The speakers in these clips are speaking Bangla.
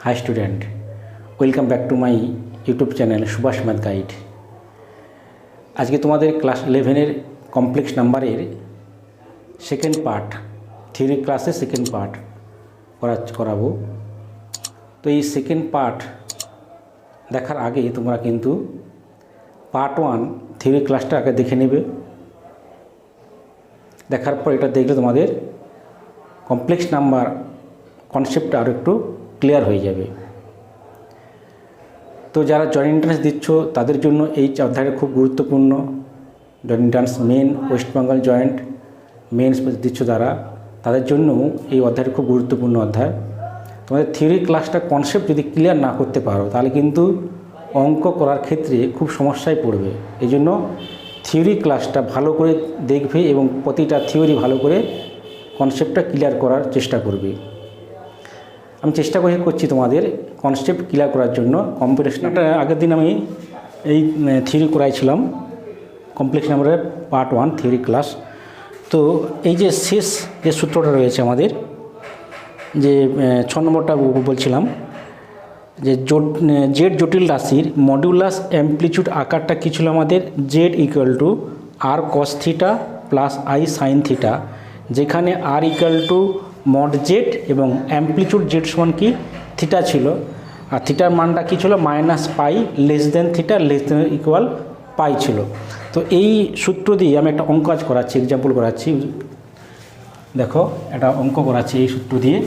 Hi student, welcome back to my YouTube channel Subhash math guide. আজকে তোমাদের ক্লাস 11-এর কমপ্লেক্স নাম্বারের সেকেন্ড পার্ট, থিওরি ক্লাসের সেকেন্ড পার্ট করাবো। তো এই সেকেন্ড পার্ট দেখার আগে তোমরা কিন্তু পার্ট 1 থিওরি ক্লাসটা আগে দেখে নেবে। দেখার পর এটা দেখলে তোমাদের কমপ্লেক্স নাম্বার কনসেপ্টটা আরও একটু ক্লিয়ার হয়ে যাবে। তো যারা জয়েন্ট এন্ট্রান্স দিচ্ছ তাদের জন্য এই অধ্যায়টা খুব গুরুত্বপূর্ণ। Joint entrance main, West Bengal joint mains দিচ্ছ যারা, তাদের জন্য এই অধ্যায়টা খুব গুরুত্বপূর্ণ অধ্যায়। তোমাদের থিওরি ক্লাসটা কনসেপ্ট যদি ক্লিয়ার না করতে পারো তাহলে কিন্তু অঙ্ক করার ক্ষেত্রে খুব সমস্যায় পড়বে। এই জন্য থিওরি ক্লাসটা ভালো করে দেখবে এবং প্রতিটা থিওরি ভালো করে কনসেপ্টটা ক্লিয়ার করার চেষ্টা করবে। আমি চেষ্টা করছি তোমাদের কনসেপ্ট ক্লিয়ার করার জন্য। কমপ্লেক্স নাম্বার আগের দিন আমি এই থিওরি করাইছিলাম, কমপ্লেক্স নাম্বারের পার্ট 1 থিওরি ক্লাস। তো এই যে শেষ যে সূত্রটা রয়েছে আমাদের, যে 6 নম্বরটা বলছিলাম যে জেড জটিল রাশির মডুলাস অ্যামপ্লিটিউড আকারটা কী ছিল আমাদের, Z equal to R cos theta plus I sine theta, যেখানে R equal to mod Z এবং অ্যামপ্লিটিউড জেড সমান কি থিটা ছিল, আর থিটার মানটা কী ছিল minus pi less than theta less than equal pi ছিল। তো এই সূত্র দিয়ে আমি একটা অঙ্ক কাজ করাচ্ছি, এক্সাম্পল করাচ্ছি। দেখো একটা অঙ্ক করাচ্ছি এই সূত্র দিয়ে।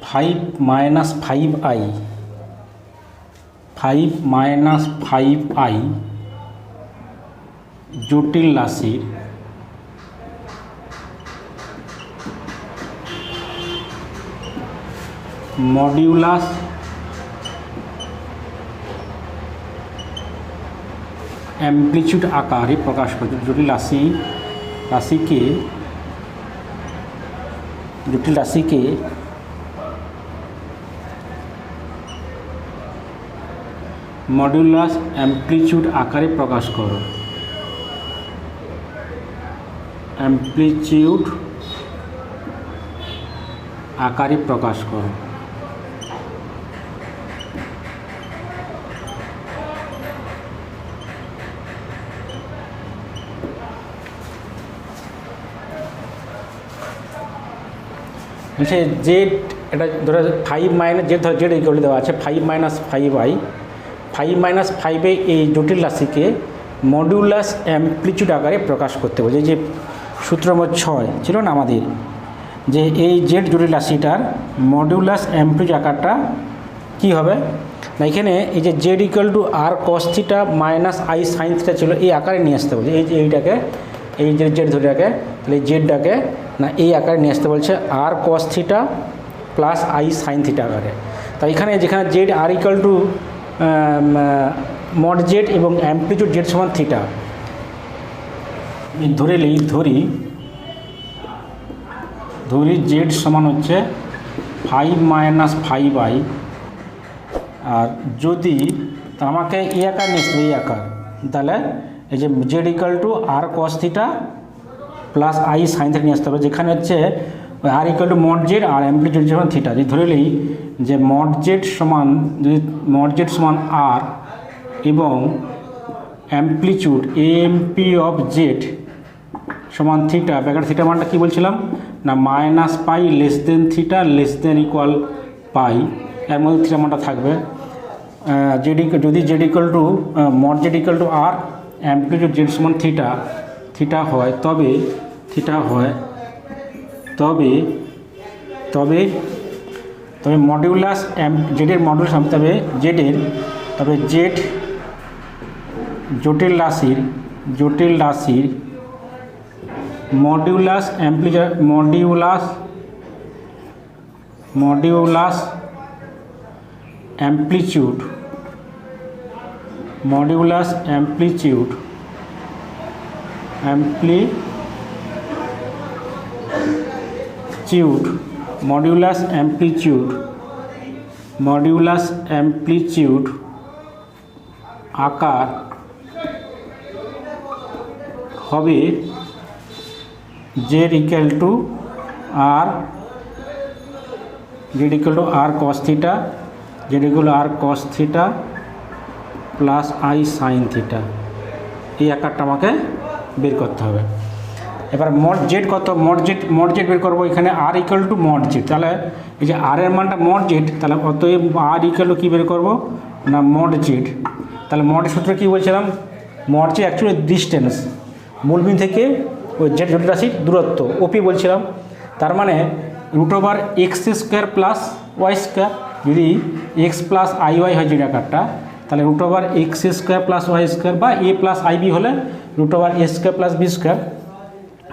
ফাইভ মাইনাস 5i জটিল রাশির মডিউলাস অ্যামপ্লিটিউড আকারে প্রকাশ করছে। জটিল রাশিকে মডুলাস অ্যামপ্লিটিউড আকারে প্রকাশ করো। অ্যামপ্লিটিউড আকারে প্রকাশ করো। বলছে জেড, এটা ধরো 5 মাইনাস জেড, ধরো জেড ইকুয়াল দেওয়া আছে 5 মাইনাস 5i, 5 মাইনাস 5 এই জটিল রাশিকে মডিউলাস অ্যামপ্লিটিউড আকারে প্রকাশ করতে বলছে। যে সূত্র নম্বর 6 ছিল না আমাদের, যে এই জেড জটিল রাশিটার মডিউলাস অ্যামপ্লিটিউড আকারটা কী হবে না, এখানে এই যে Z equal to R cos theta minus I sine theta ছিল, এই আকারে নিয়ে আসতে বলছে। এই যে এইটাকে, এই যে জেড ধরেটাকে, তাহলে এই জেডটাকে না এই আকারে নিয়ে আসতে বলছে, R cos theta plus I sine theta আকারে। তাই এখানে যেখানে Z R equal to mod Z এবং অ্যামপ্লিটিউড জেড সমান থিটা ধরি জেড সমান হচ্ছে 5 মাইনাস 5i, আর যদি আমাকে এই আকার নিয়ে আসতে, এই আকার, তাহলে এই যে Z equal to R cos theta plus I sine theta নিয়ে আসতে হবে, যেখানে হচ্ছে R equal to mod Z আর অ্যামপ্লিটিউড সমান থিটা। যদি ধরে নিই যে মড জেড সমান আর এবং অ্যামপ্লিটিউড এমপি অফ জেড সমান থিটা, ব্যাকেট থিটা মানটা কী বলছিলাম না minus pi less than theta less than equal pi, এর মধ্যে থিটা মানটা থাকবে। যদি Z equal to mod Z equal to R amplitude Z সমান থিটা হয়, তবে মডিউলাস জেডের মডুলাস তবে জেড জটিল রাশির মডিউলাস অ্যামপ্লিটিউড আকার হবে Z equal to R cos theta, Z equal R cos theta plus I sine theta. এই আকারটা আমাকে বের করতে হবে। এবার মড জেড কত, মড জেড বের করবো। এখানে R equal to mod Z, তাহলে এই যে আর এর মানটা মড জেড, তাহলে অতএব আর ইকুয়াল টু কী বের করবো না মড জেড। তাহলে মডের সূত্র কী বলছিলাম, মড জেড অ্যাকচুয়ালি ডিস্টেন্স, মূলবিন্দু থেকে ওই জেড জটিল রাশির দূরত্ব ওপি বলছিলাম। তার মানে √x² প্লাস y², যদি x প্লাস আই ওয়াই হয় জেড আকারটা, তাহলে √x² প্লাস y² বা a প্লাস আইবি হলে √a² প্লাস b²,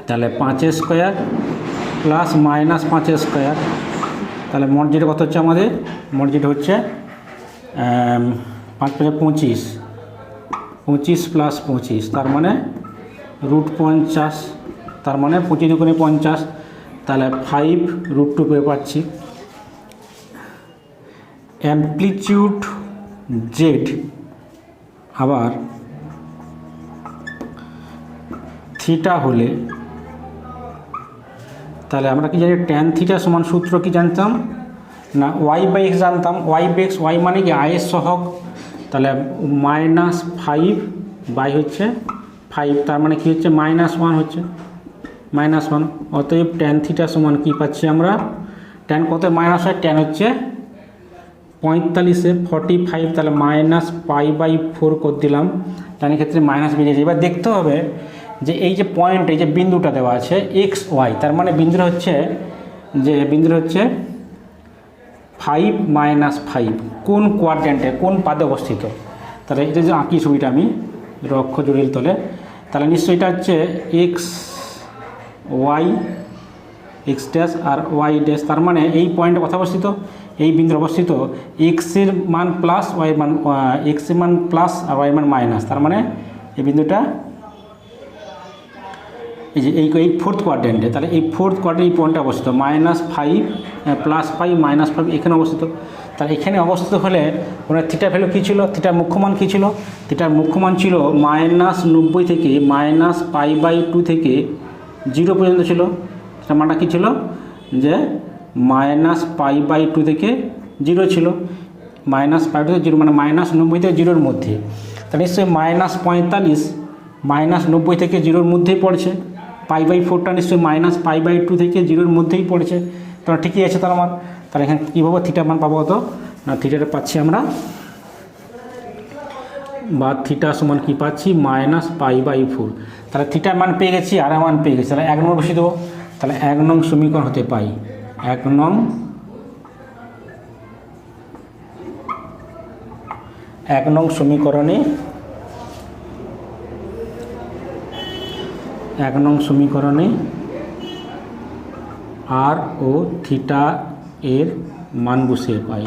তাহলে 5² প্লাস মাইনাস 5²। তাহলে মড জেড কত হচ্ছে আমাদের, মড জেড হচ্ছে 5 × 25, 25 প্লাস 25, তার মানে √50, তার মানে 25 × 2 = 50, তাহলে 5√2 পেয়ে পাচ্ছি। অ্যামপ্লিটিউড জেড আবার থিটা হলে, তাহলে আমরা কি জানি ট্যান থিটা সমান সূত্র কি জানতাম না y/x জানতাম। y মানে কি আয়ের সহগ, তাহলে -5 হচ্ছে 5, তার মানে কি হচ্ছে -1 হচ্ছে, -1। অতএব ট্যান থিটা সমান কী পাচ্ছি আমরা, ট্যান কত মাইনাস হয়, ট্যান হচ্ছে 45 45, তাহলে -π/4 করে দিলাম। ট্যানের ক্ষেত্রে মাইনাস বেরিয়েছে। এবার দেখতে হবে যে এই যে পয়েন্ট, এই যে বিন্দুটা দেওয়া আছে xy, তার মানে বিন্দুটা হচ্ছে 5 - 5 কোন কোয়াড্র্যান্টে, কোন পাদে অবস্থিত। তাহলে এটা যে আঁকি ছবিটা আমি অক্ষ জটিল তলে, তাহলে নিশ্চয়ই এটা হচ্ছে x ড্যাশ আর y ড্যাশ, তার মানে এই পয়েন্টে কথা অবস্থিত, এই বিন্দুর অবস্থিত x এর মান প্লাস y এর মান, x এর মান প্লাস আর y এর মান মাইনাস, তার মানে এই বিন্দুটা এই যে এই ফোর্থ কোয়াড্র্যান্টে। তাহলে এই ফোর্থ কোয়াড্র্যান্টে এই পয়েন্টে অবস্থিত, -5 +5 -5 এখানে অবস্থিত। তাহলে এখানে অবস্থিত হলে ওনার থিটা ভ্যালু কী ছিল, থিটার মুখ্য মান কী ছিল, থিটার মুখ্য মান ছিল -90 থেকে -π/2 থেকে 0 পর্যন্ত ছিল। সেটা মানটা কী ছিল যে -π/2 থেকে 0 ছিল, -π/2 থেকে 0 মানে -90 থেকে 0-র মধ্যে। তাহলে নিশ্চয়ই -45 -90 থেকে 0-র মধ্যেই পড়ছে, π/4টা নিশ্চয়ই -π/2 থেকে 0-র মধ্যেই পড়েছে। তাহলে ঠিকই আছে। তার মানে তাহলে এখানে কী পাবো, থিটার মান পাবো কত না, থিটাটা পাচ্ছি আমরা, বা থিটা সমান কী পাচ্ছি -π/4। তাহলে থিটার মান পেয়ে গেছি, আর মান পেয়ে গেছি। তাহলে 1 নম্বর বসিয়ে দেবো। তাহলে 1 নং সমীকরণ হতে পাই, 1 নং সমীকরণে 1 নং সমীকরণে আর ও থিটা এর মান বসিয়ে পাই,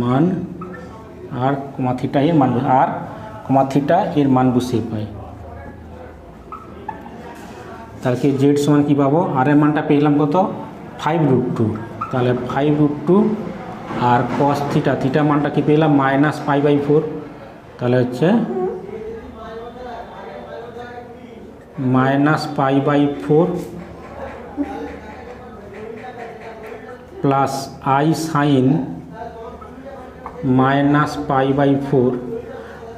মান আর কমা থিটা এর মান, আর কমা থিটা এর মান বসিয়ে পাই। তাহলে কি জেড সমান কী পাবো, আর এর মানটা পেলাম কত 5√2, তাহলে 5√2 আর কস থিটা, থিটা মানটা কি পেলাম -π/4, তাহলে হচ্ছে -π/4 প্লাস আই সাইন -π/4।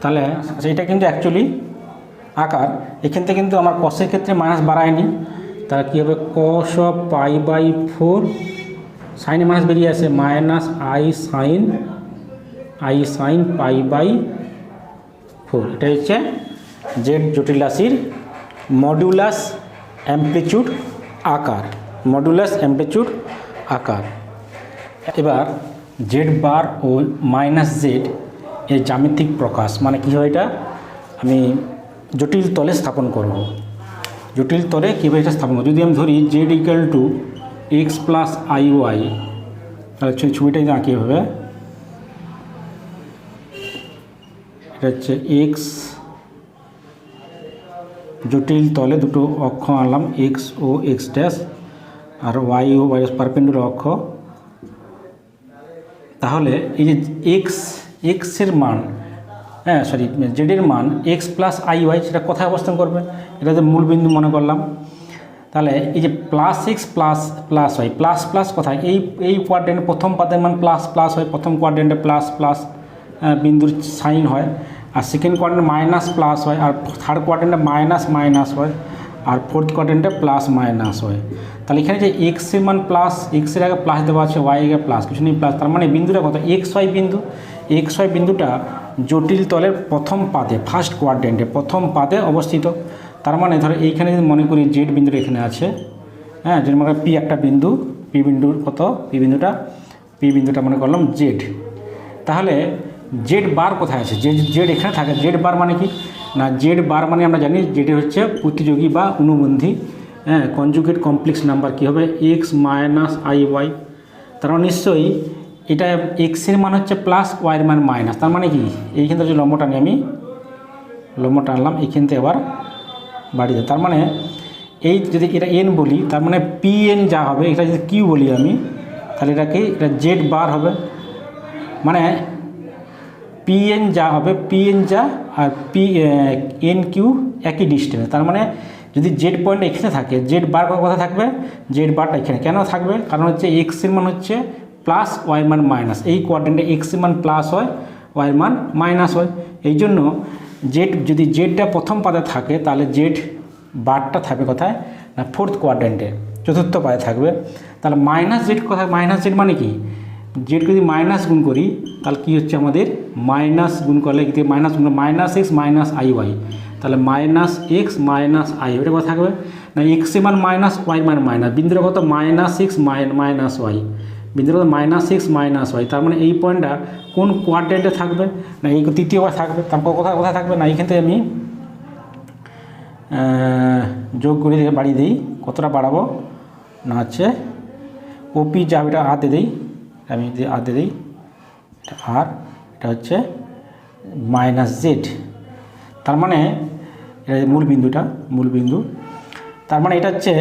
তাহলে সেইটা কিন্তু অ্যাকচুয়ালি আকার, এখান থেকে কিন্তু আমার কসের ক্ষেত্রে মাইনাস বাড়ায়নি। তাহলে কী হবে, cos π/4 সাইনে মাইনাস বেরিয়ে আসে, -i sin π/4। এটা হচ্ছে জেড জটিল রাশির মডুলাস অ্যামপ্লিটিউড আকার, মডুলাস অ্যামপ্লিটিউড আকার। এবার জেড বার ও -z এর জ্যামিতিক প্রকাশ, মানে কী হয়, এটা আমি জটিল তলে স্থাপন করব। জটিল তলে কীভাবে এটা স্থাপন করব, যদি আমি ধরি z = x + iy, তাহলে ছবিটা যদি আঁকি হবে, এটা হচ্ছে x জটিল তলে দুটো অক্ষ আনলাম, x ও x ড্যাশ, আর y ও y পারপেন্ডিকুলার অক্ষ। তাহলে এই যে x এর মান হ্যাঁ সরি জেডের মান এক্স প্লাস আই ওয়াই সেটা কোথায় অবস্থান করবে, এটা যে মূল বিন্দু মনে করলাম। তাহলে এই যে plus X plus plus Y, plus plus কোথায়, এই কোয়াড্রেন্টে প্রথম পাদের মান প্লাস প্লাস হয়, প্রথম কোয়াড্রেন্টে প্লাস প্লাস বিন্দুর সাইন হয়, আর সেকেন্ড কোয়াড্রেন্টে মাইনাস প্লাস হয়, আর থার্ড কোয়াড্রেন্টে মাইনাস মাইনাস হয়, আর ফোর্থ কোয়াড্রেন্টে প্লাস মাইনাস হয়। তাহলে এখানে যে এক্সের মান প্লাস, এক্সের আগে প্লাস দেওয়া আছে, ওয়াই আগে প্লাস, কিছু নেই প্লাস, তার মানে বিন্দুটা কত এক্স ওয়াই বিন্দু। এক্স ওয়াই বিন্দুটা জটিল তলের প্রথম পাদে, ফার্স্ট কোয়াড্রেন্টে প্রথম পাদে অবস্থিত। তার মানে ধরো এইখানে যদি মনে করি জেড বিন্দুটা এখানে আছে, হ্যাঁ যেটা মনে পি একটা বিন্দু, পি বিন্দুর কত, পি বিন্দুটা মনে করলাম জেড। তাহলে জেড বার কোথায় আছে, জেড এখানে থাকে। জেড বার মানে কি না, জেড বার মানে আমরা জানি জেড হচ্ছে প্রতিযোগী বা অনুবন্ধী, হ্যাঁ কনজুগেট কমপ্লেক্স নাম্বার কী হবে এক্স মাইনাস আই ওয়াই। তার মানে নিশ্চয়ই এটা এক্সের মান হচ্ছে প্লাস, ওয়াইয়ের মান মাইনাস। তার মানে কি এইখান থেকে যদি লম্বটা নিয়ে আমি লম্বটা আনলাম এইখান থেকে আবার বাড়ি যায়। তার মানে এই যদি এটা এন বলি, তার মানে পি এন যা হবে, এটা যদি কিউ বলি আমি, তাহলে এটা জেড বার হবে। মানে পি এন যা হবে, পি এন যা আর পি এন কিউ একই ডিস্টেন্স। তার মানে যদি জেড পয়েন্ট এখানে থাকে, জেড বার কোথায় থাকবে, জেড বারটা এখানে কেন থাকবে, কারণ হচ্ছে এক্সের মান হচ্ছে প্লাস, ওয়াই মান মাইনাস। এই কোয়াড্রেন্টে এক্সের মান প্লাস হয়, ওয়াই মান মাইনাস হয়। এই জন্য জেড যদি জেডটা প্রথম পাদে থাকে, তাহলে জেড বারটা থাকবে কোথায় না ফোর্থ কোয়াড্রেন্টে, চতুর্থ পাদে থাকবে। তাহলে মাইনাস জেড কোথায়, মাইনাস জেড মানে কি, জেডকে যদি মাইনাস গুণ করি তাহলে কী হচ্ছে আমাদের মাইনাস গুণ করলে মাইনাস গুণ minus X minus I Y, তাহলে মাইনাস এক্স মাইনাস আই, ওটা কথা থাকবে না এক্সের মান মাইনাস, ওয়াই মান মাইনাস, বিন্দুর কত মাইনাস এক্স মাইনাস ওয়াই, বিন্দুর কত মাইনাস এক্স মাইনাস ওয়াই। তার মানে এই পয়েন্টটা কোন কোয়াড্রেন্টে থাকবে না এই তৃতীয়বার থাকবে। তারপর কোথায় থাকবে না এইখান থেকে আমি যোগ করে দিয়ে বাড়িয়ে দিই, কতটা বাড়াবো না হচ্ছে ওপি যা এটা হাতে দিই, আমি হাতে দিই আর এটা হচ্ছে মাইনাস জেড। তার মানে এটা মূল বিন্দু, তার মানে এটা হচ্ছে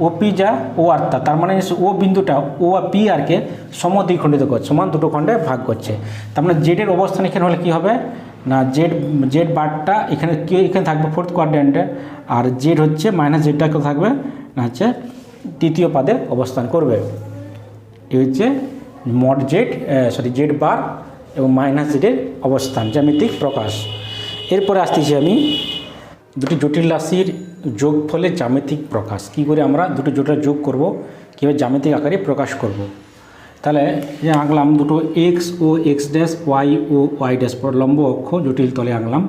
ওপি যা ও আরটা, তার মানে ও বিন্দুটা ও আর পি আরকে সমদ্বিখণ্ডিত করছে, সমান দুটো খণ্ডে ভাগ করছে। তার মানে জেডের অবস্থান এখানে হলে কী হবে না জেড বারটা এখানে থাকবে ফোর্থ কোয়াড্রেন্টে, আর জেড হচ্ছে মাইনাস জেডটা কেউ থাকবে না হচ্ছে তৃতীয় পাদে অবস্থান করবে। এই হচ্ছে মড জেড বার এবং মাইনাস জেডের অবস্থান, জ্যামিতিক প্রকাশ। এরপরে আসতেছি আমি দুটি জটিল রাশির যোগফলের জ্যামিতিক প্রকাশ, কী করে আমরা দুটো জটিল যোগ করব, কীভাবে জ্যামিতিক আকারে প্রকাশ করব। তাহলে যে আঁকলাম দুটো এক্স ও এক্স ড্যাশ, ওয়াই ও ওয়াই ড্যাশ লম্ব অক্ষ জটিল তলে আঁকলাম,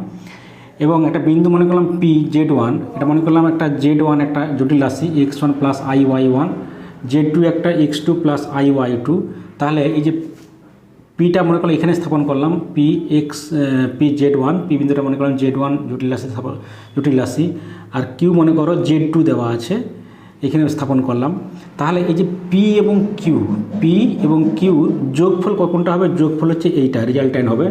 এবং একটা বিন্দু মনে করলাম পি জেড ওয়ান, এটা মনে করলাম একটা জেড ওয়ান একটা জটিল রাশি x one plus I y one, Z two একটা x two plus I y two. তাহলে এই যে পিটা মনে করলাম এখানে স্থাপন করলাম পি জেড ওয়ান, পি বিন্দুটা মনে করলাম জেড ওয়ান জটিল রাশি, আর কিউ মনে করো জেড টু দেওয়া আছে এখানে স্থাপন করলাম। তাহলে এই যে পি এবং কিউ যোগফল কোনটা হবে, যোগফল হচ্ছে এইটা, রেজাল্টেন্ট হবে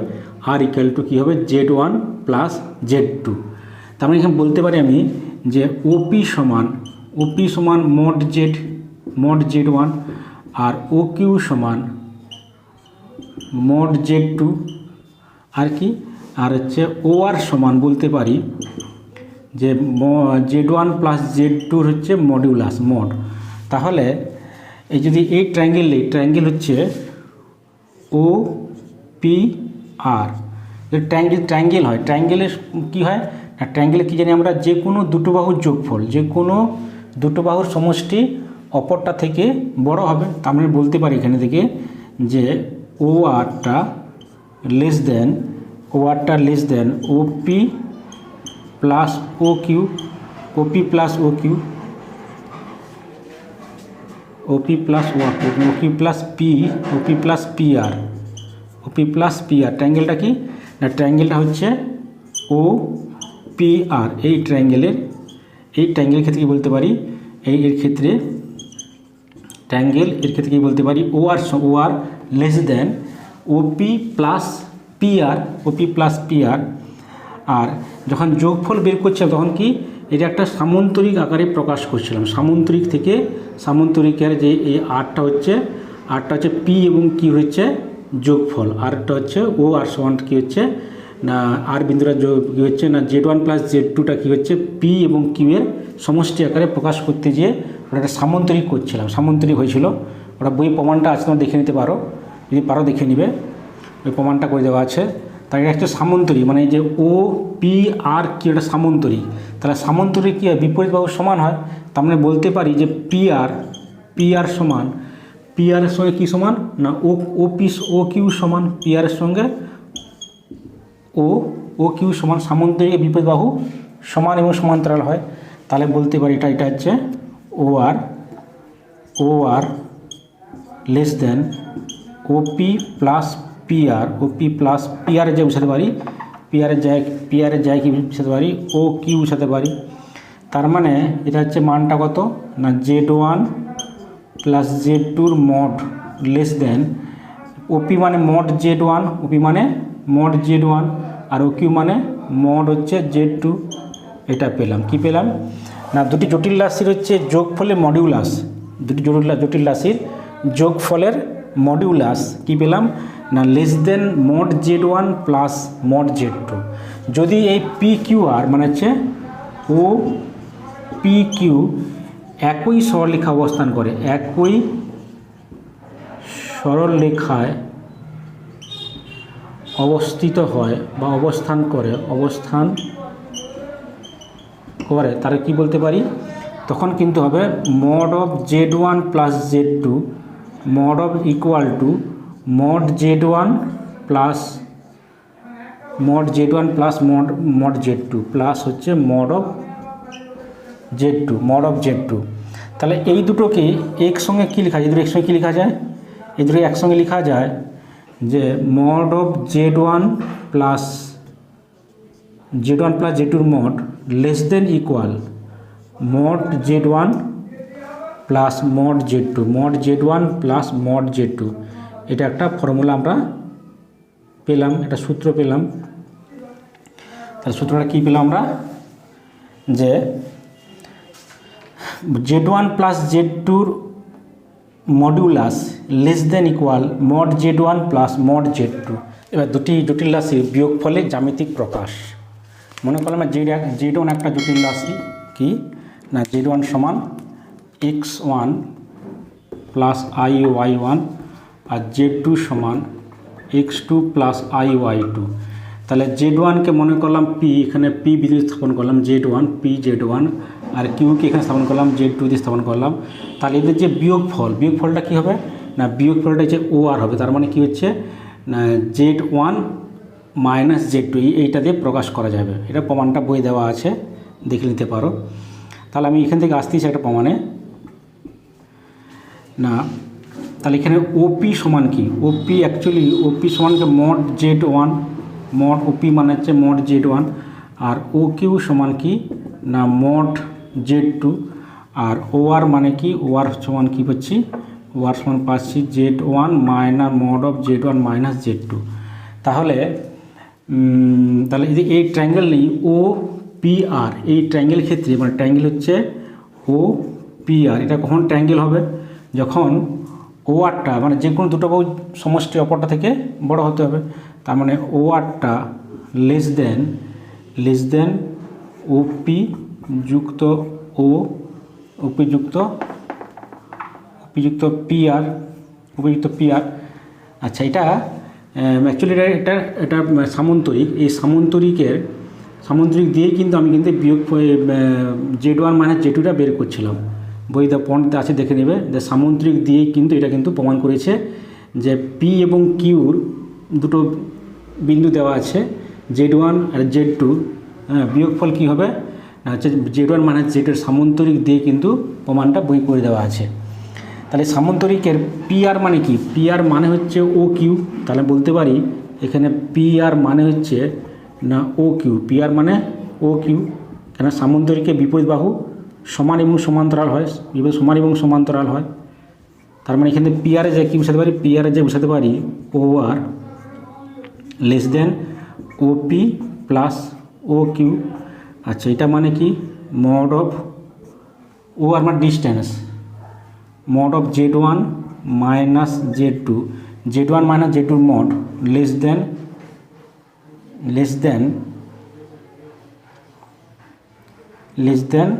আর ইকুয়াল টু কী হবে Z one plus Z two. তার মানে এখানে বলতে পারি আমি যে ওপি সমান মড জেড ওয়ান, আর ও কিউ সমান মড জেড টু, আর কি আর হচ্ছে ও আর সমান বলতে পারি যে জেড ওয়ান প্লাস জেড টুর হচ্ছে মডিউলাস মড। তাহলে এই যদি এই ট্রায়াঙ্গেল হচ্ছে ও পি আর, ট্রায়াঙ্গেল হয়, ট্রায়াঙ্গেলের কী হয় না, ট্রায়াঙ্গেলে কী জানি আমরা যে কোনো দুটো বাহুর যোগফল, যে কোনো দুটো বাহুর সমষ্টি অপরটা থেকে বড় হবে। তার মানে বলতে পারি এখানে থেকে যে ও আরটা লেস দেন ওপি প্লাস ও কিউ, ওপি প্লাস ট্রায়াঙ্গেলটা কি না, ট্রায়াঙ্গেলটা হচ্ছে ও পি আর। এই ট্রায়াঙ্গেলের ক্ষেত্রে কী বলতে পারি, এর ক্ষেত্রে কী বলতে পারি ও আর লেস দেন ওপি প্লাস পি আর। আর যখন যোগফল বের করছিলাম তখন কি এটা একটা সামন্তরিক আকারে প্রকাশ করছিলাম, সামন্তরিকের যে এই আরটা হচ্ছে পি এবং কিউ হচ্ছে যোগফল, আরটা হচ্ছে ও আর সমান কী হচ্ছে না আর বিন্দুটা কী হচ্ছে না Z1 প্লাস Z2টা কী হচ্ছে পি এবং কিউ এর সমষ্টি আকারে প্রকাশ করতে গিয়ে ওটা একটা সামান্তরিক করছিলাম, সামান্তরিক হয়েছিল। ওটা বই প্রমাণটা আছে, তোমরা দেখে নিতে পারো, যদি পারো দেখে নিবে, ওই প্রমাণটা করে দেওয়া আছে। তাই এটা হচ্ছে সামান্তরিক, মানে যে ও পি আর কি এটা সামান্তরিক, তাহলে সামান্তরিক কী হয় বিপরীত বাহু সমান হয়। তার মানে বলতে পারি যে পি আর সমান, পি আর এর সঙ্গে কী সমান না ও কিউ সমান পি আর এর সঙ্গে ও কিউ সমান, সামান্তরিক বিপরীত বাহু সমান এবং সমান্তরাল হয়। তাহলে বলতে পারি এটা হচ্ছে ও আর লেস দেন ওপি প্লাস পি আর যে বসাতে পারি, পি আর যায় কি বসাতে পারি, ও কিউ বসাতে পারি। তার মানে এটা হচ্ছে মানটা কত না Z1 plus Z2 mod less than OP মানে মড Z1, ওপি মানে মড Z1 আর ও কিউ মানে মড হচ্ছে Z2। এটা পেলাম, কি পেলাম না দুটি জটিল রাশির হচ্ছে যোগফলের মডিউলাস, দুটি জটিল রাশির যোগফলের মডিউলাস কি পেলাম না less than mod Z1 plus mod Z2। যদি এই পি কিউ আর মানে হচ্ছে ও পি কিউ একই সরলরেখা অবস্থান করে, একই সরলরেখায় অবস্থিত হয় বা অবস্থান করে তাহলে কি বলতে পারি, তখন কিন্তু হবে mod of Z1 plus Z2 mod of equal to mod Z1 plus mod Z2 plus হচ্ছে মড অফ Z2। তাহলে এই দুটোকে একসঙ্গে কী লেখা যায়, এই দুটো একসঙ্গে কী লেখা যায়, এই দুটো একসঙ্গে লেখা যায় যে mod of Z1 plus Z2 mod less than equal mod Z1 plus mod Z1 plus mod Z2। এটা একটা ফর্মুলা আমরা পেলাম, একটা সূত্র পেলাম। তাহলে সূত্রটা কী পেলাম আমরা যে Z1 plus Z2 modulus less than equal mod Z1 plus mod Z2। এবার দুটি জটিল রাশির বিয়োগফলের জ্যামিতিক প্রকাশ। মনে করলাম Z1 একটা জটিল রাশি কি না Z1 সমান x1 প্লাস iy1 আর Z2 সমান x2 প্লাস iy2। তাহলে Z1কে মনে করলাম পি, এখানে পি বিন্দু স্থাপন করলাম Z1 Z1 আর কিউকে এখানে স্থাপন করলাম Z2 দিয়ে স্থাপন করলাম। তাহলে এদের যে বিয়োগফলটা কী হবে না বিয়োগফলটা হচ্ছে ও আর হবে। তার মানে কি হচ্ছে না Z1 মাইনাস Z2 এইটা দিয়ে প্রকাশ করা যাবে। এটা প্রমাণটা বই দেওয়া আছে, দেখে নিতে পারো। তাহলে আমি এখান থেকে আসতেছি একটা প্রমাণে না। তাহলে এখানে ওপি সমান কি, ওপি সমানকে মড Z1, মড ওপি মানে হচ্ছে মড Z1 আর ও কিউ সমান কি না মড Z2 আর ও আর মানে কি ও আর সমান কি পাচ্ছি, ও আর সমান পাচ্ছি Z1 minus mod of Z1 minus Z2। তাহলে এই ট্রায়াঙ্গেল নেই ও পি আর, এই ট্রায়াঙ্গেল ক্ষেত্রে মানে ট্রায়াঙ্গেল হচ্ছে ও পি আর। এটা কখন ট্রায়াঙ্গেল হবে যখন ও আরটা মানে যে কোনো দুটো বাহু সমষ্টি অপরটা থেকে বড় হতে হবে। তার মানে ও আরটা লেস দেন ওপি যুক্ত ওপি যুক্ত পি আর। আচ্ছা, এটা অ্যাকচুয়ালি এটা সামান্তরিক। এই সামান্তরিক দিয়েই কিন্তু আমি কিন্তু বিয়োগ Z1 মাইনাস Z2টা বের করছিলাম। বইতে পয়েন্টতে আছে, দেখে নেবে যে সামান্তরিক দিয়েই কিন্তু এটা কিন্তু প্রমাণ করেছে যে পি এবং কিউর দুটো বিন্দু দেওয়া আছে Z1 আর Z2, বিয়োগফল কী হবে না হচ্ছে Z1 মাইনাস Z2 সামান্তরিক দিয়ে কিন্তু প্রমাণটা বই করে দেওয়া আছে। তাহলে সামান্তরিকের পি আর মানে কি, পি আর মানে হচ্ছে ও কিউ। তাহলে বলতে পারি এখানে পি আর মানে হচ্ছে না ও কিউ, পি আর মানে ও কিউ। কেন সামান্তরিকের বিপরীত বাহু সমান এবং সমান্তরাল হয়, তার মানে এখানে পি আরে যে কী বসাতে পারি, পি আরে যে বসাতে পারি ও আর লেস দেন ওপি প্লাস ও কিউ। আচ্ছা, এটা মানে কি মড অফ ও আর মানে distance, mod of Z1 minus Z2 z1 minus z2 mod less then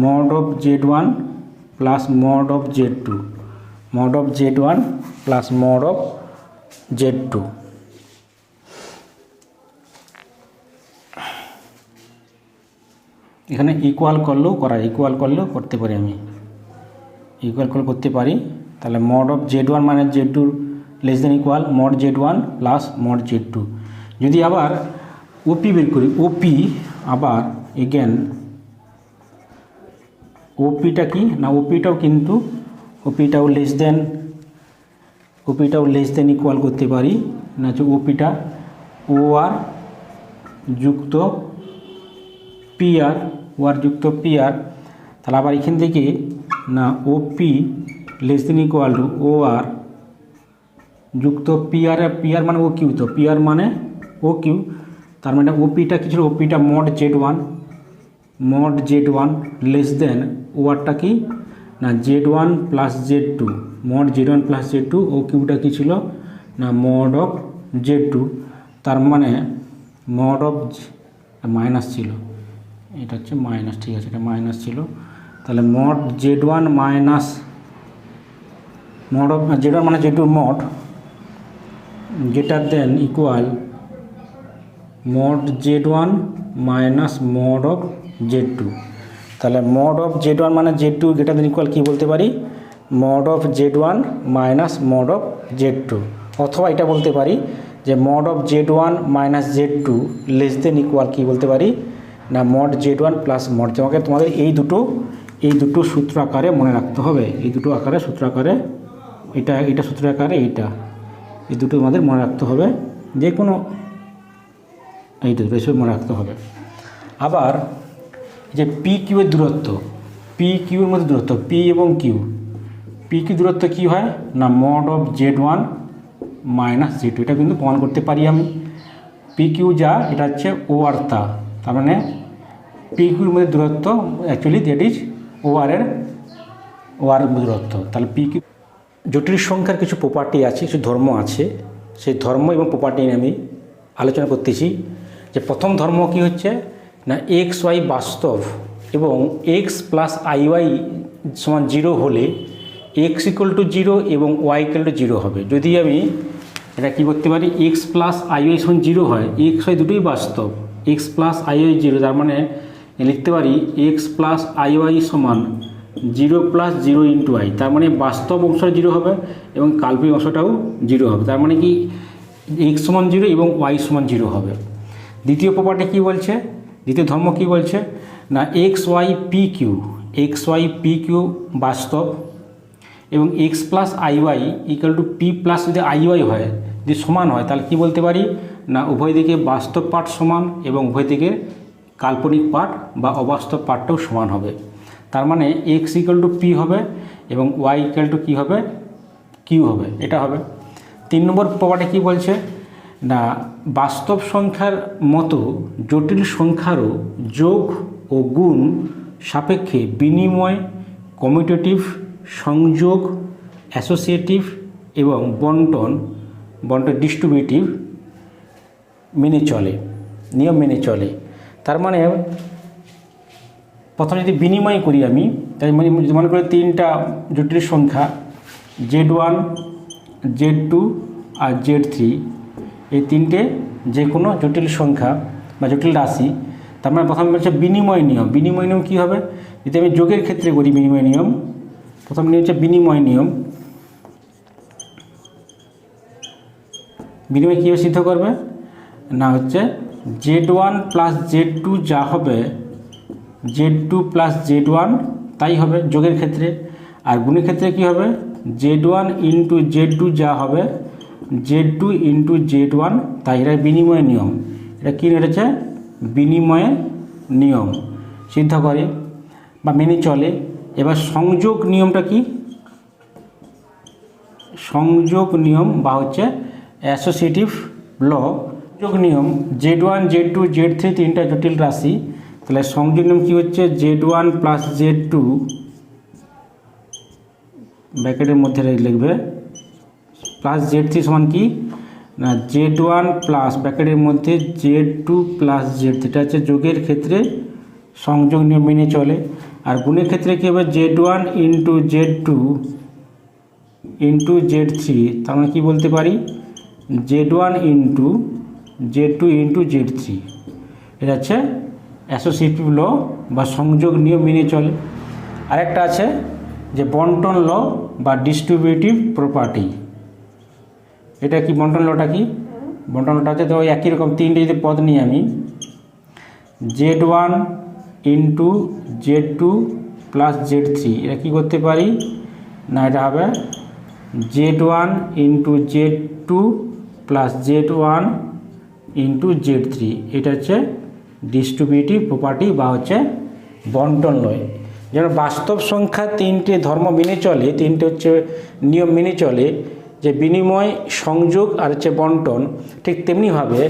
mod of z1 plus mod of z2, mod of z1 plus mod of z2। এখানে ইকুয়াল করলেও করতে পারি, আমি ইকুয়াল করতে পারি। তাহলে mod of z1 minus z2 less than equal mod z1 plus mod z2। যদি আবার ওপি বের করি, ওপি আবার এগেন ওপিটা কি না, ওপিটাও কিন্তু ওপিটাও লেস দেন ইকুয়াল করতে পারি না, হচ্ছে ওপিটা ও আর যুক্ত পি আর। তাহলে আবার এখান থেকে না ওপি লেস দেন ইকুয়াল টু ও আর যুক্ত পি আর মানে ও কিউ, তো পি আর মানে ও কিউ। তার মানে ওপিটা কি ছিল, ওপিটা mod z1 লেস দেন ও আরটা কি না z1 plus z2, mod z1 plus z2। ও কিউটা কি ছিল না mod of z2। তার মানে mod of মাইনাস ছিল, এটা হচ্ছে মাইনাস, ঠিক আছে, এটা মাইনাস ছিল। তাহলে mod z1 minus mod of z1 মানে z2 mod greater than equal mod z1 minus mod of z2। তাহলে mod of z1 মানে z2 গ্রেটার দেন ইকুয়াল কী বলতে পারি, mod of z1 minus mod of z2। অথবা এটা বলতে পারি যে mod of z1 minus z2 less than equal কী বলতে পারি না mod z1 প্লাস mod। তোমাদের এই দুটো সূত্র আকারে মনে রাখতে হবে, এই দুটো আকারে সূত্র আকারে, এটা সূত্র আকারে এই দুটো আমাদের মনে রাখতে হবে, যে কোনো এই দুটো বেশি মনে রাখতে হবে। আবার যে পি কিউ এর দূরত্ব, পি কিউর মধ্যে দূরত্ব পি এবং কিউ, পি কিউ দূরত্ব কী হয় না mod of z1 minus z2। এটা কিন্তু প্রমাণ করতে পারি আমি। পি কিউ যা, এটা হচ্ছে ও আর তা, তার মানে পি কিউর মধ্যে দূরত্ব অ্যাকচুয়ালি দ্যাট ইজ ও আর দূরত্ব। তাহলে পি কিউ জটিল সংখ্যার কিছু প্রপার্টি আছে, কিছু ধর্ম আছে, সেই ধর্ম এবং প্রপার্টি নিয়ে আমি আলোচনা করতেছি। যে প্রথম ধর্ম কি হচ্ছে না এক্স ওয়াই বাস্তব এবং এক্স প্লাস আই ওয়াই সমান 0 হলে এক্স ইকুয়াল টু 0 এবং ওয়াই ইকুয়াল টু 0 হবে। যদি আমি এটা কী করতে পারি, এক্স প্লাস আই ওয়াই সমান 0 হয়, এক্স ওয়াই দুটোই বাস্তব, এক্স প্লাস আই ওয়াই 0, তার মানে লিখতে পারি এক্স প্লাস আই ওয়াই সমান 0 প্লাস 0 ইন্টু আই। তার মানে বাস্তব অংশটা 0 হবে এবং কাল্পনিক অংশটাও 0 হবে। তার মানে কি এক্স সমান 0 এবং ওয়াই সমান 0 হবে। দ্বিতীয় প্রপার্টি কী বলছে, দ্বিতীয় ধর্ম কী বলছে না এক্স ওয়াই পি কিউ বাস্তব এবং X plus I Y equal to P plus যদি আই ওয়াই হয়, যদি সমান হয়, তাহলে কী বলতে পারি না উভয় দিকে বাস্তব পার্ট সমান এবং উভয় দিকে কাল্পনিক পার্ট বা অবাস্তব পার্টটাও সমান হবে। তার মানে এক্স ইকুয়াল টু পি হবে এবং ওয়াই ইকুয়াল টু কী হবে, কিউ হবে, এটা হবে। 3 নম্বর প্রপার্টি কী বলছে না বাস্তব সংখ্যার মতো জটিল সংখ্যারও যোগ ও গুণ সাপেক্ষে বিনিময়, কমিউটেটিভ, সংযোগ, অ্যাসোসিয়েটিভ এবং বন্টন ডিস্ট্রিবিউটিভ নিয়ম মেনে চলে। তার মানে প্রথমে যদি বিনিময় করি আমি, তাই মনে করি 3টা জটিল সংখ্যা z1, z2 আর z3, এই 3টে যে কোনো জটিল সংখ্যা বা জটিল রাশি। তার মানে প্রথমে বলছে বিনিময় নিয়ম কী হবে, যদি আমি যোগের ক্ষেত্রে করি বিনিময় নিয়ম, প্রথম নিয়ম হচ্ছে বিনিময় নিয়ম। বিনিময় কীভাবে সিদ্ধ করবে না হচ্ছে z1 প্লাস z2 যা হবে z2 প্লাস z1 তাই হবে যোগের ক্ষেত্রে, আর গুণের ক্ষেত্রে কী হবে z1 ইন্টু z2 যা হবে z2 ইন্টু z1 তাই। এটা বিনিময় নিয়ম, এটা কী রয়েছে বিনিময়ের নিয়ম সিদ্ধ করে বা মেনে চলে। এবার সংযোগ নিয়মটা কি, সংযোগ নিয়ম বা হচ্ছে অ্যাসোসিয়েটিভ ল। সংযোগ নিয়ম z1, z2, z3 3টা জটিল রাশি, তাহলে সংযোগ নিয়ম কী হচ্ছে z1 প্লাস z2 ব্র্যাকেটের মধ্যে লিখবে প্লাস Z3 সমান কি না Z1 প্লাস ব্র্যাকেটের মধ্যে Z2 প্লাস Z3, এটা হচ্ছে যোগের ক্ষেত্রে সংযোগ নিয়ম মেনে চলে। আর গুণের ক্ষেত্রে কী হবে Z1 into Z2 into Z3, তার মানে কী বলতে পারি Z1 into Z2 into Z3, এটা হচ্ছে অ্যাসোসিয়েটিভ ল বা সংযোগ নিয়ম মেনে চলে। আরেকটা আছে যে বন্টন ল বা ডিস্ট্রিবিউটিভ প্রপার্টি। এটা কি বন্টন লটা কি? বন্টন লটা হচ্ছে তো একই রকম তিনটে যদি পদ নিই আমি Z1 into Z2 plus Z3, এটা কী করতে পারি না এটা হবে Z1 into Z2 plus Z1 into Z3, এটা হচ্ছে ডিস্ট্রিবিউটিভ প্রপার্টি বা হচ্ছে বন্টন লয়। যেমন বাস্তব সংখ্যা তিনটে ধর্ম মেনে চলে, তিনটে হচ্ছে নিয়ম মেনে চলে যে বিনিময়, সংযোগ আর হচ্ছে বন্টন, ঠিক তেমনিভাবে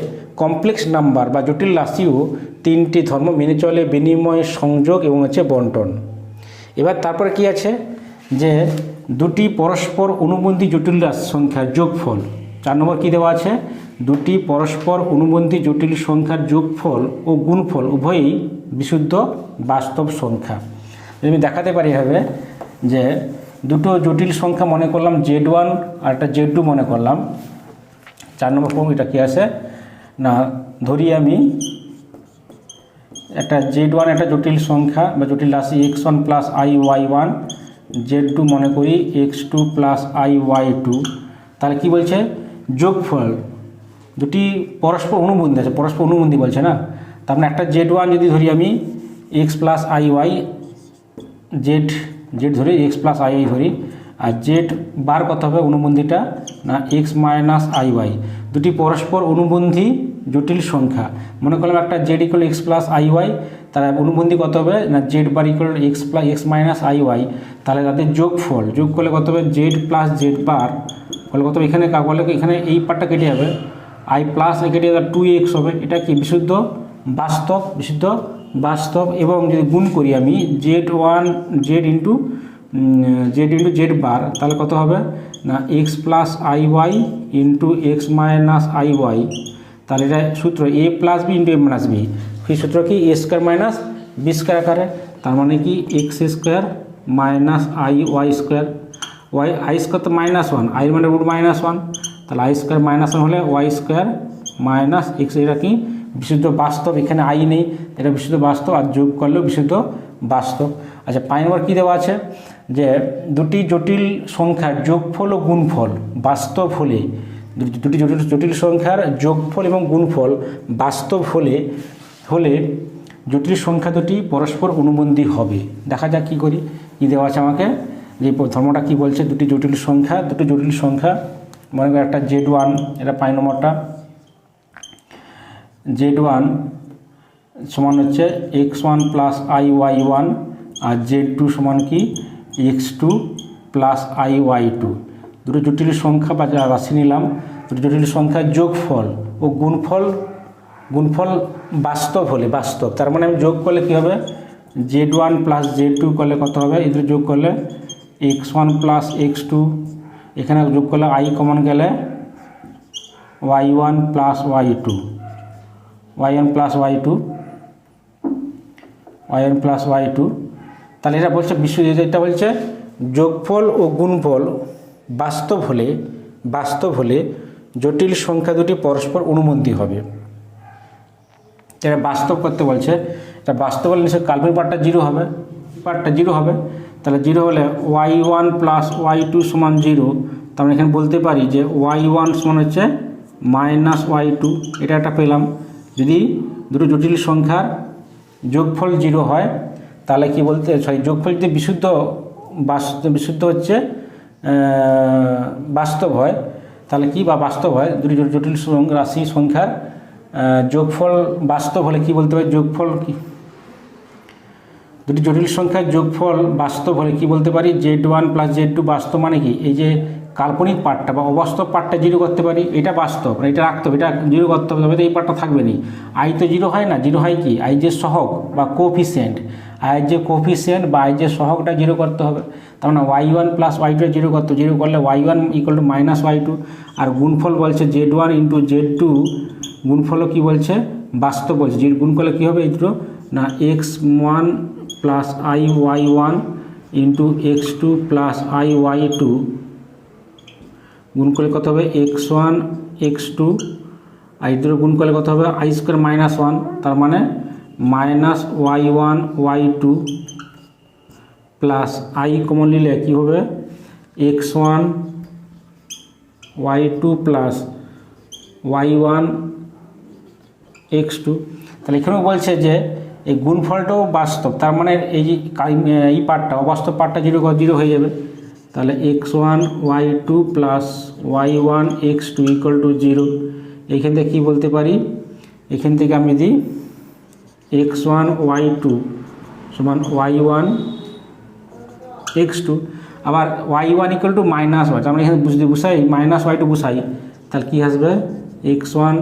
কমপ্লেক্স নাম্বার বা জটিল রাশিও তিনটি ধর্ম মেনে চলে, বিনিময়, সংযোগ এবং হচ্ছে বন্টন। এবার তারপরে কি আছে যে দুটি পরস্পর অনুবন্ধী জটিল সংখ্যার যোগফল। 4 নম্বর কী দেওয়া আছে, দুটি পরস্পর অনুবন্ধী জটিল সংখ্যার যোগফল ও গুণফল উভয়ই বিশুদ্ধ বাস্তব সংখ্যা। আমি দেখাতে পারি হবে যে দুটো জটিল সংখ্যা মনে করলাম Z1 আর একটা Z2 মনে করলাম। 4 নম্বর ফর্ম এটা কী আছে না ধরি আমি একটা Z1 একটা জটিল সংখ্যা বা জটিল রাশি x1 প্লাস iy1, Z2 মনে করি x2 প্লাস iy2। তাহলে কি বলছে যোগফল দুটি পরস্পর অনুবন্ধী আছে, পরস্পর অনুবন্ধী বলছে না। তার মানে একটা Z1 যদি ধরি আমি x প্লাস iy, z ধরি x প্লাস iy ধরি, আর z বার কত হবে অনুবন্ধীটা না x মাইনাস iy, দুটি পরস্পর অনুবন্ধী জটিল সংখ্যা। মনে করলাম একটা z equal x plus iy, তাহলে অনুবন্ধী কত হবে না z বার ইকুয়াল x মাইনাস iy, তাহলে তাদের যোগফল যোগ করলে কত হবে z প্লাস z বার ফলে কত হবে, এখানে বলে এখানে এই পার্টটা কেটে যাবে, i প্লাস কেটে যাবে 2x হবে। এটা কি বিশুদ্ধ বাস্তব, বিশুদ্ধ বাস্তব। এবং যদি গুণ করি আমি z ইন্টু z বার, তাহলে কত হবে না x plus iy into x minus iy, তাহলে এটা সূত্র a plus B into a minus B, সেই সূত্র কি a square minus B square আকারে। তার মানে কি x square minus iy square, i square তো -1, i মানে √-1, তাহলে i স্কোয়ার -1 হলে y স্কোয়ার মাইনাস x, এটা কি বিশুদ্ধ বাস্তব। এখানে i নেই, এটা বিশুদ্ধ বাস্তব, আর যোগ করলেও বিশুদ্ধ বাস্তব। আচ্ছা 5 নম্বর কী দেওয়া আছে যে দুটি জটিল সংখ্যার যোগফল ও গুণফল বাস্তব হলে, দুটি জটিল সংখ্যার যোগফল এবং গুণফল বাস্তব হলে জটিল সংখ্যা দুটি পরস্পর অনুবন্ধী হবে। দেখা যাক কী করি, কী দেওয়া আছে আমাকে, যে ধর্মটা কী বলছে, দুটি জটিল সংখ্যা মনে করি একটা Z1, এটা 5 নম্বরটা, Z1 সমান হচ্ছে x1 প্লাস iy1 আর Z2 সমান কি x2 প্লাস iy2। দুটো জটিল সংখ্যা বা যা রাশি নিলাম, দুটো জটিল সংখ্যার যোগফল ও গুণফল বাস্তব হলে, বাস্তব তার মানে আমি যোগ করলে কী হবে Z1 প্লাস Z2 করলে কত হবে, এদের যোগ করলে x1 প্লাস x2, এখানে যোগ করলে i কমন গেলে y1 plus y2, y1 plus y2, তাহলে এটা বলছে এটা বলছে যোগফল ও গুণফল বাস্তব হলে জটিল সংখ্যা দুটি পরস্পর অনুবন্ধী হবে। এটা বাস্তব করতে বলছে, এটা বাস্তব হলে নিশ্চয় কাল্পনিক পার্টটা 0 হবে, তাহলে 0 হলে y1 প্লাস y2 সমান 0, তার মানে এখানে বলতে পারি যে y1 সমান হচ্ছে মাইনাস y2, এটা একটা পেলাম। যদি দুটো জটিল সংখ্যার যোগফল 0 হয় তাহলে কি বলতে, যোগফল যদি বিশুদ্ধ হচ্ছে বাস্তব হয়, তাহলে কি বা বাস্তব হয়, দুটি জটিল রাশি সংখ্যার যোগফল বাস্তব হলে কি বলতে পারি, যোগফল কি দুটি জটিল সংখ্যার যোগফল বাস্তব হলে কি বলতে পারি, Z1 প্লাস Z2 বাস্তব মানে কি এই যে কাল্পনিক পার্টটা বা অবাস্তব পার্টটা 0 করতে পারি, এটা বাস্তব, এটা রাখতে হবে, এটা 0 করতে হবে, তবে তো এই পার্টটা থাকবে না। i তো 0 হয় না, 0 হয় কি i যে সহগ বা কোএফিসিয়েন্ট, আয়ের যে কোফিসিয়েন্ট বা আয়ের যে সহগটা জিরো করতে হবে। তার মানে y1 প্লাস y2 জিরো করতে, জিরো করলে y1 equal to minus y2, আর গুণফল বলছে z1 ইন্টু z2, গুণফলও কী বলছে বাস্তব বলছে, যে গুণ করলে কী হবে এই দুটো না x1 plus y1 into x2 plus y2 গুণ করলে কত হবে x1 x2, আর এই দুটো গুণ করলে কত হবে i স্কোয়ার মাইনাস 1, তার মানে minus y1 y2 plus i common নিলে কী হবে x1 y2 plus y1 x2। তাহলে এখানেও বলছে যে এই গুণফলটাও বাস্তব, তার মানে এই যে এই পার্টটা অবাস্তব পার্টটা জিরো হয়ে যাবে। তাহলে x1 y2 plus y1 x2 equal to 0। এইখান থেকে কী বলতে পারি, এখান থেকে আমি দিই x1 y2 সমান y1 x2, আবার y1 equal to minus Y, আমরা এখানে বসাই মাইনাস y2 বসাই, তাহলে কী আসবে x1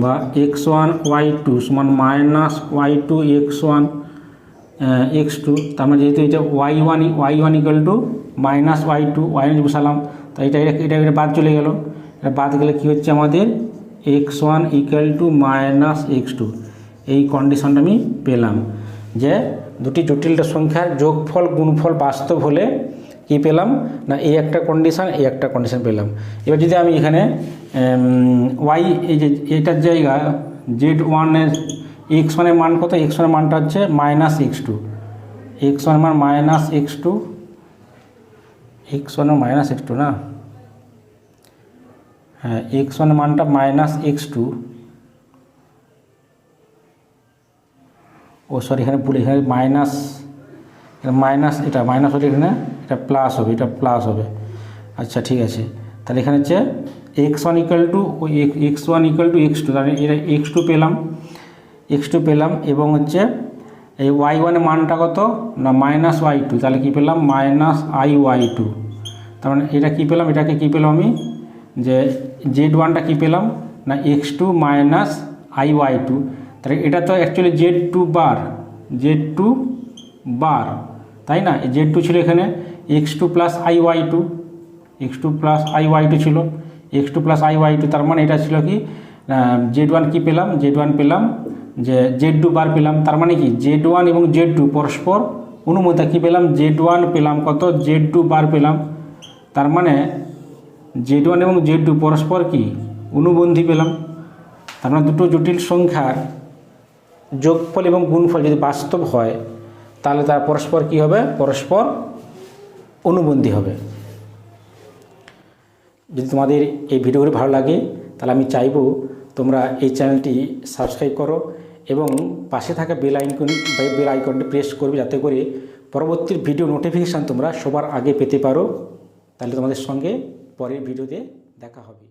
বা x1 y2 সমান মাইনাস y2 x1 x2, তার মানে যেহেতু এটা y1 equal to minus y2 y1 বসালাম, তাই এটা বাদ চলে গেল, এটা বাদ গেলে কী হচ্ছে আমাদের x1 equal to minus x2। এই কন্ডিশনটা আমি পেলাম যে দুটি জটিল সংখ্যার যোগফল গুণফল বাস্তব হলে কী পেলাম না এই একটা কন্ডিশন পেলাম। এবার যদি আমি এখানে y এই যে এটার জায়গা z1 এর x1 এর মান কত, x1 এর মানটা হচ্ছে মাইনাস x2, x1 এর মান মাইনাস x2, x1 এর মাইনাস x2 না, হ্যাঁ x1 এর মানটা মাইনাস x2, ও সরি এখানে ভুল, এখানে মাইনাস এটা মাইনাস হলে এখানে এটা প্লাস হবে, এটা প্লাস হবে। আচ্ছা ঠিক আছে, তাহলে এখানে হচ্ছে x1 ইকুয়াল টু x2, তাহলে এটা x2 পেলাম এবং হচ্ছে এই y1 এর মানটা কত না মাইনাস y2, তাহলে কী পেলাম মাইনাস y2। তার মানে এটা কী পেলাম, এটাকে কী পেলাম আমি যে z1টা কী পেলাম না x2 মাইনাস y2, তাহলে এটা তো অ্যাকচুয়ালি z2 বার, তাই না, z2 ছিল এখানে x2 প্লাস y2 ছিল x2 প্লাস y2, তার মানে এটা ছিল কি z1 কী পেলাম, z1 পেলাম যে z2 বার পেলাম, তার মানে কি z1 এবং z2 পরস্পর অনুমতা কী পেলাম z1 পেলাম কত z2 বার পেলাম, তার মানে z1 এবং z2 পরস্পর কি অনুবন্ধী পেলাম। তার মানে দুটো জটিল সংখ্যার যোগফল এবং গুণফল যদি বাস্তব হয় তাহলে তার পরস্পর কী হবে, পরস্পর অনুবন্ধী হবে। যদি তোমাদের এই ভিডিওগুলি ভালো লাগে তাহলে আমি চাইবো তোমরা এই চ্যানেলটি সাবস্ক্রাইব করো এবং পাশে থাকা বেল আইকনটি প্রেস করবে, যাতে করে পরবর্তী ভিডিও নোটিফিকেশান তোমরা সবার আগে পেতে পারো। তাহলে তোমাদের সঙ্গে পরের ভিডিওতে দেখা হবে।